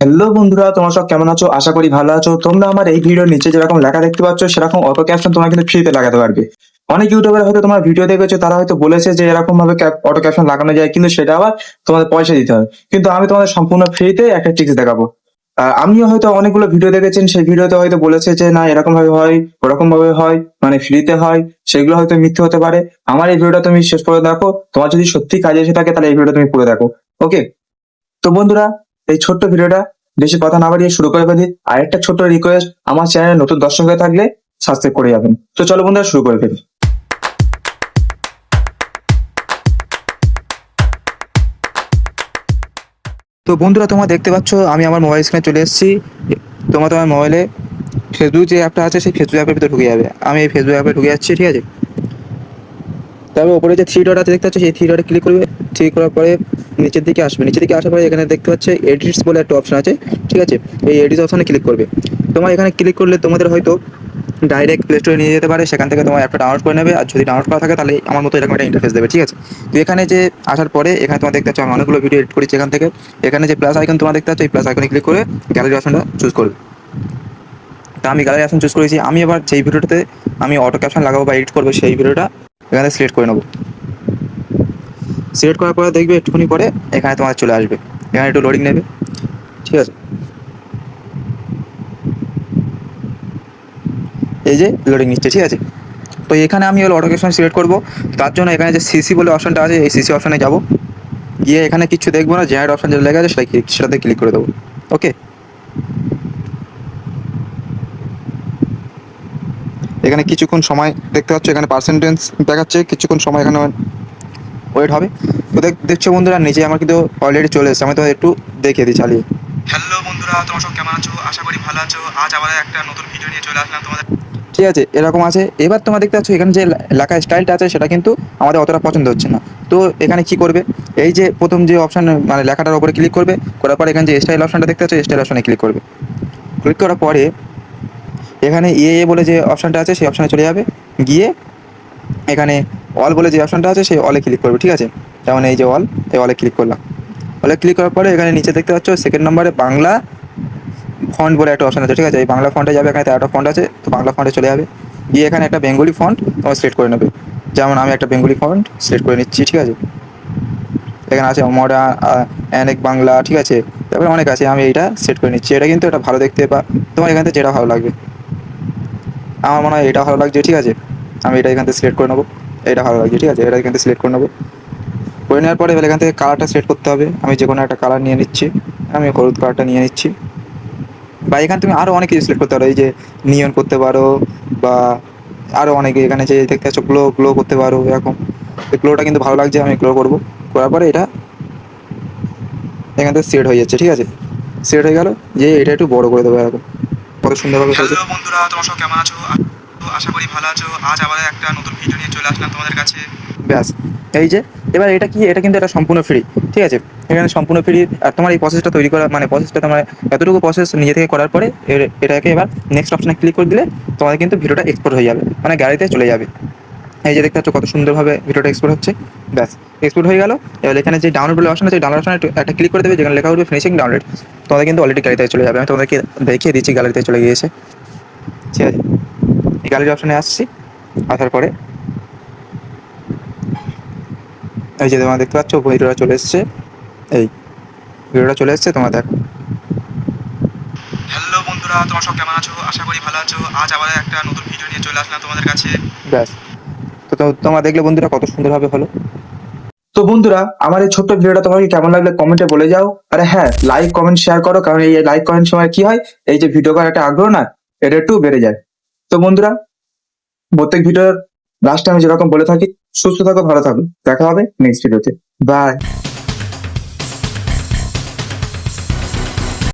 Hello বন্ধুরা, তোমরা সব কেমন আছো? আশা করি ভালো আছো। তোমরা আমার এই ভিডিওর নিচে যেরকম লেখা দেখতে পাচ্ছ সেরকম অটো ক্যাপশন তোমরা কিন্তু ফ্রিতে লাগাতে পারবে। অনেক ইউটিউবার হয়তো তোমার ভিডিও দেখেছো, তারা হয়তো বলেছে যে এরকম ভাবে অটো ক্যাপশন লাগানো যায়, কিন্তু সেটা আবার তোমাদের পয়সা দিতে হয়। কিন্তু আমি তোমাদের সম্পূর্ণ ফ্রিতে একটা ট্রিক্স দেখাবো। আমিও হয়তো অনেকগুলো ভিডিও দেখেছেন, সেই ভিডিওতে হয়তো বলেছে যে না এরকম ভাবে হয়, ওরকম ভাবে হয়, মানে ফ্রিতে হয়। সেগুলো হয়তো মিথ্যে হতে পারে। আমার এই ভিডিওটা তুমি শেষ করে দেখো, তোমার যদি সত্যি কাজে এসে থাকে তাহলে এই ভিডিওটা তুমি পুরো দেখো। ওকে, তো বন্ধুরা, এই ছোট্ট ভিডিওটা বেশি কথা না বাড়িয়ে শুরু করে ফেলি। আর একটা ছোট্ট রিকোয়েস্ট, আমার চ্যানেলে নতুন দর্শক হয়ে থাকলে সাবস্ক্রাইব করে যাবেন। তো চলো বন্ধুরা, শুরু করে ফেলি। তো বন্ধুরা, তোমরা দেখতে পাচ্ছ আমি আমার মোবাইল স্ক্রিনে চলে এসেছি। তোমার মোবাইলে ফেসবুক যে অ্যাপটা আছে সেই ফেসবুক অ্যাপের ভিতরে ঢুকে যাবে। আমি এই ফেসবুক অ্যাপে ঢুকে যাচ্ছি, ঠিক আছে। তবে উপরে যে থ্রি ডট আছে দেখতে পাচ্ছ, সেই থ্রি ডটে ক্লিক করবে। ক্লিক করার পরে নিচের দিকে আসবে। নিচের দিকে আসার পরে এখানে দেখতে পাচ্ছে এডিটস বলে একটা অপশন আছে, ঠিক আছে। এই এডিটস অপশনে ক্লিক করবে। তোমার এখানে ক্লিক করলে তোমাদের হয়তো ডাইরেক্ট প্লে স্টোরে নিয়ে যেতে পারে, সেখান থেকে তোমার অ্যাপটা ডাউনলোড করে নেবে। আর যদি ডাউনলোড করা থাকে তাহলে আমার মতো এরকম একটা ইন্টারফেস দেবে, ঠিক আছে। তো এখানে যে আসার পরে এখানে তোমার দেখতে পাচ্ছ আমি অনেকগুলো ভিডিও এডিট করেছি এখান থেকে। এখানে যে প্লাস আইকন তোমার দেখতে পাচ্ছ, এই প্লাস আইকনে ক্লিক করে গ্যালারি অপশনটা চুজ করবে। তো আমি গ্যালারি অপশন চুজ করেছি। আমি এবার যেই ভিডিওটাতে আমি অটো ক্যাপশন লাগাবো বা এডিট করবো সেই ভিডিওটা এখানে সিলেক্ট করে নেবো। সিলেক্ট করার পরে দেখবে একটুখানি পরে এখানে তোমার চলে আসবে। এখানে একটু লোডিং নেবে, ঠিক আছে। এই যে লোডিং নিচ্ছে, ঠিক আছে। তো এখানে আমি হলো অটো ক্যাপশন সিলেক্ট করবো। তার জন্য এখানে যে সিসি বলে অপশনটা আছে, এই সিসি অপশনে যাবো। গিয়ে এখানে কিছু দেখবো না, জেনারেট অপশন যেটা লেখা আছে সেটাতে ক্লিক করে দেবো। ওকে, এখানে কিছুক্ষণ সময় দেখতে পাচ্ছ, এখানে পার্সেন্টেজ দেখাচ্ছে, কিছুক্ষণ সময় এখানে ওয়েট হবে। তো দেখছো বন্ধুরা, নিচে আমার কিন্তু অলরেডি চলে এসেছে। আমি তো একটু দেখিয়ে দিই চালিয়ে। হ্যালো বন্ধুরা, তোমরা সব কেমন আছো? আশা করি ভালো আছো। আজ আবার একটা নতুন ভিডিও নিয়ে চলে আসলাম তোমাদের, ঠিক আছে। এরকম আছে। এবার তোমরা দেখতে পাচ্ছ এখানে যে লেখা স্টাইলটা আছে সেটা কিন্তু আমাদের অতটা পছন্দ হচ্ছে না। তো এখানে কি করবে, এই যে প্রথম যে অপশন মানে লেখাটার উপরে ক্লিক করবে। করার পরে এখানে যে স্টাইল অপশনটা দেখতে পাচ্ছ, স্টাইল অপশনে ক্লিক করবে। ক্লিক করার পরে এখানে বলে যে অপশনটা আছে সেই অপশনে চলে যাবে। গিয়ে এখানে অল বলে যে অপশনটা আছে সেই অলে ক্লিক করবে, ঠিক আছে। যেমন এই যে অল, এই অলে ক্লিক করলাম। অলে ক্লিক করার পরে এখানে নিচে দেখতে পাচ্ছ সেকেন্ড নম্বরে বাংলা ফন্ট বলে একটা অপশন আছে, ঠিক আছে। এই বাংলা ফন্টে যাবে। এখানে 13টা ফন্ট আছে, তো বাংলা ফন্টে চলে যাবে। গিয়ে এখানে একটা বেঙ্গলি ফন্ট তোমার সিলেক্ট করে নেবে। যেমন আমি একটা বেঙ্গলি ফন্ট সিলেক্ট করে নিচ্ছি, ঠিক আছে। এখানে আছে মডার্ন, অনেক বাংলা, ঠিক আছে। তারপরে অনেক আছে, আমি এইটা সেট করে নিচ্ছি। এটা কিন্তু এটা ভালো দেখতে, বা তোমার এখান থেকে যেটা ভালো লাগবে। আমার মনে হয় এটা ভালো লাগছে, ঠিক আছে। আমি এটা এখান থেকে সিলেক্ট করে নেবো। এটা ভালো লাগছে, ঠিক আছে। এটা এখান থেকে সিলেক্ট করে নেবো। করে নেওয়ার পরে এবার এখান থেকে কালারটা সেট করতে হবে। আমি যে কোনো একটা কালার নিয়ে নিচ্ছি। আমি হলুদ কালারটা নিয়ে নিচ্ছি। বা এখানে তুমি আরও অনেক কিছু সিলেক্ট করতে পারো, এই যে নিয়ন করতে পারো, বা আরও অনেকে এখানে যে দেখতে পাচ্ছ গ্লো গ্লো করতে পারো এরকম। এই গ্লোটা কিন্তু ভালো লাগছে, আমি গ্লো করবো। করার পরে এটা এখান থেকে সেট হয়ে যাচ্ছে, ঠিক আছে। সেট হয়ে গেল। যে এটা একটু বড় করে দেবো এরকম, কত সুন্দরভাবে। হ্যালো বন্ধুরা, তোমরা সব কেমন আছো? আশা করি ভালো আছো। আজ আবার একটা নতুন ভিডিও নিয়ে চলে আসলাম তোমাদের কাছে। ব্যাস, এই যে এবার এটা কি, এটা কিন্তু এটা সম্পূর্ণ ফ্রি, ঠিক আছে। এখানে সম্পূর্ণ ফ্রি। আর তোমার এই প্রসেসটা তৈরি করা মানে প্রসেসটা তোমার এতটুকু প্রসেস নিজে থেকে করার পরে এটাকে এবার নেক্সট অপশনে ক্লিক করে দিলে তোমাদের কিন্তু ভিডিওটা এক্সপোর্ট হয়ে যাবে, মানে গ্যালারিতে চলে যাবে। এই যে দেখতে পাচ্ছ কত সুন্দরভাবে ভিডিওটা এক্সপোর্ট হচ্ছে। ব্যাস, এক্সপোর্ট হয়ে গেল। এবার এখানে যে ডাউনলোড বলে অপশন আছে, ডাউনলোড অপশনে একটা ক্লিক করে দেবে, যেখানে লেখা উঠবে ফিনিশিং ডাউনলোড। তোমাদের কিন্তু অলরেডি গ্যালারিতে চলে যাবে। আমি তোমাদেরকে দেখিয়ে দিচ্ছি গ্যালারিতে চলে গিয়েছে, ঠিক আছে। এই গ্যালারি অপশনে আসছি। আসার পরে এই যে তোমরা দেখতে পাচ্ছ ভিডিওটা চলে এসছে। এই ভিডিওটা চলে এসছে, তোমরা দেখো। হ্যালো বন্ধুরা, তোমরা সব কেমন আছো? আশা করি ভালো আছো। আজ আবার একটা নতুন ভিডিও নিয়ে চলে আসলাম তোমাদের কাছে। ব্যাস, তো তোমরা দেখলে বন্ধুরা কত সুন্দরভাবে হলো। তো বন্ধুরা, আমার এই ছোট্ট ভিডিওটা তোমাকে কেমন লাগলে কমেন্টে বলে যাও। আরে হ্যাঁ, লাইক কমেন্ট শেয়ার করো, কারণ এই লাইক কমেন্ট সময় কি হয়, এই যে ভিডিও করার একটা আগ্রহ না, এটা একটু বেড়ে যায়। তো বন্ধুরা, প্রত্যেক ভিডিওর লাস্টে আমি যেরকম বলে থাকি, সুস্থ থাকো, ভালো থাকো। দেখা হবে নেক্সট ভিডিওতে। বাই।